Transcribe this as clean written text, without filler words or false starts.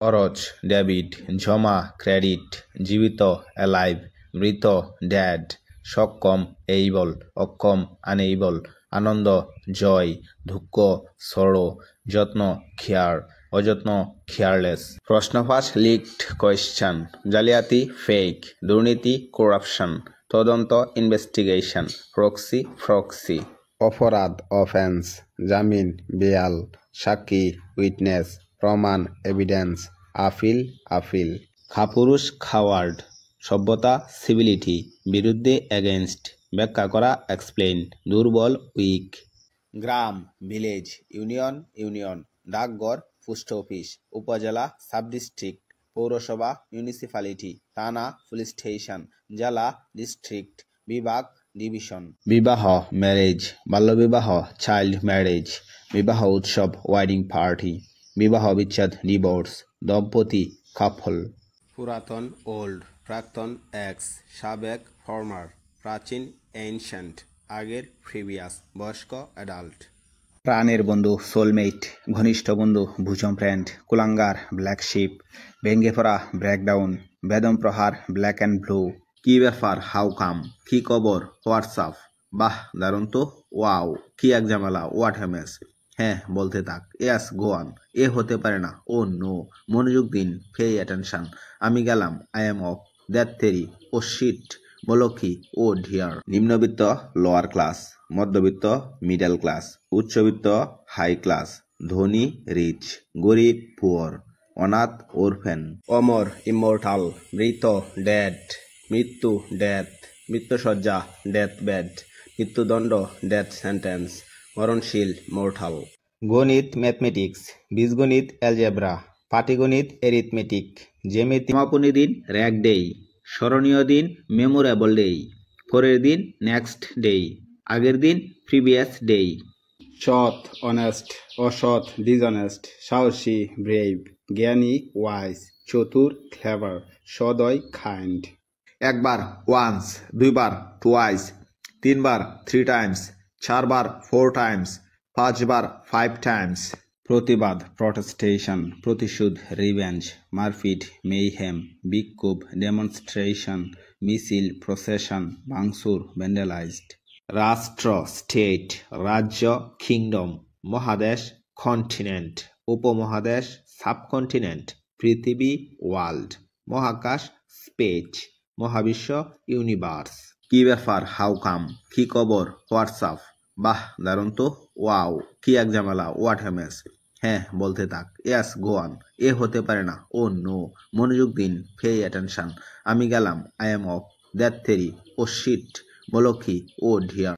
খরচ ডেবিট, জমা ক্রেডিট, জীবিত অ্যালাইভ, মৃত ড্যাড, সক্ষম এইবল, অক্ষম আনএইবল, আনন্দ জয়, দুঃখ সরো, যত্ন কেয়ার, অযত্ন কেয়ারলেস। প্রশ্ন ফাঁস লিকড কোয়েশ্চন, জালিয়াতি ফেক, দুর্নীতি করাপশন, তদন্ত ইনভেস্টিগেশন, প্রক্সি। অপরাধ অফেন্স, জামিন বেয়াল, সাক্ষী উইটনেস, প্রমাণ এভিডেন্স, আপিল। খাপুরুষ খাওয়ার্ড, সভ্যতা সিভিলিটি, বিরুদ্ধে এগেনস্ট, ব্যাখ্যা করা এক্সপ্লেইন, দুর্বল উইক। গ্রাম ভিলেজ, ইউনিয়ন, ডাকঘর পোস্ট অফিস, উপজেলা সাবডিস্ট্রিক্ট, পৌরসভা মিউনিসিপ্যালিটি, থানা পুলিশ স্টেশন, জেলা ডিস্ট্রিক্ট, বিভাগ ডিভিশন। বিবাহ ম্যারেজ, বাল্যবিবাহ চাইল্ড ম্যারেজ, বিবাহ উৎসব ওয়েডিং পার্টি, বিবাহ বিচ্ছেদ ডিভোর্স, দম্পতি কাপল। পুরাতন ওল্ড, প্রাক্তন এক্স, সাবেক ফর্মার, প্রাচীন এনশিয়েন্ট, আগের প্রিভিয়াস, বয়স্ক অ্যাডাল্ট। প্রাণের বন্ধু সোলমেট, ঘনিষ্ঠ বন্ধু ভুজম ফ্রেন্ড, কুলাঙ্গার ব্ল্যাক শিপ, ভেঙ্গে পড়া ব্রেকডাউন, বেদম প্রহার ব্ল্যাক অ্যান্ড ব্লু। কি ব্যাপার হাউ কাম, কি খবর হোয়াটসঅ্যাপ, বাহ দারুণ তো, ওয়াও কি এক ঝামেলা, হোয়াট এ মেস। হ্যাঁ বলতে থাক, ইয়াস গো অন, এ হতে পারে না, ও নো, মনোযোগ দিন, পে অ্যাটেনশন, আমি গেলাম, I am off, that theory, oh shit, বলো কি, ও ডিয়ার। নিম্নবিত্ত লোয়ার ক্লাস, মধ্যবিত্ত মিডল ক্লাস, উচ্চবিত্ত হাই ক্লাস, ধনী রিচ, গরিব পুয়ার, অনাথ ওরফেন, অমর ইমোর্টাল, মৃত ডেড, মৃত্যু ডেথ, মৃত্যুসজ্জা ডেথ বেড, মৃত্যুদণ্ড ডেথ সেন্টেন্স, মরণশীল মোর্টাল। গণিত ম্যাথমেটিক্স, বীজগণিত অ্যালজেব্রা, পাটিগণিত এরিথমেটিক, জ্যামিতি সমাপনী দিন র্যাক ডেই, স্মরণীয় দিন মেমোরেবল ডেই, পরের দিন নেক্সট ডেই, আগের দিন প্রিভিয়াস ডেই। সৎ অনেস্ট, অসৎ ডিসঅনেস্ট, সাহসী ব্রেভ, জ্ঞানী ওয়াইজ, চতুর ক্লেভার, সদয় কাইন্ড। একবার ওয়ান্স, দুইবার টুয়াইস, তিনবার থ্রি টাইমস, চারবার ফোর টাইমস, পাঁচবার ফাইভ টাইমস। প্রতিবাদ প্রটেস্টেশন, প্রতিশোধ রিভেঞ্জ, মারপিট মেইহেম, বিক্ষোভ ডেমনস্ট্রেশন, মিছিল প্রসেশন, ভাঙচুর ভ্যান্ডালাইজড। রাষ্ট্র স্টেট, রাজ্য কিংডম, মহাদেশ কন্টিনেন্ট, উপমহাদেশ সাবকন্টিনেন্ট, পৃথিবী ওয়ার্ল্ড, মহাকাশ স্পেস, মহাবিশ্ব ইউনিভার্স। কি ব্যাপার হাউ কাম, কি খবর হোয়াটসঅ্যাপ, বাহ দারুণ তো, ওয়াও কি এক ঝামেলা, হোয়াট এ মেস। হ্যাঁ বলতে থাক, ইয়াস গো অন, এ হতে পারে না, ও নো, মনোযোগ দিন, পে অ্যাটেনশন, আমি গেলাম, I am off, that theory, oh shit, বলো কি, ও ডিয়ার।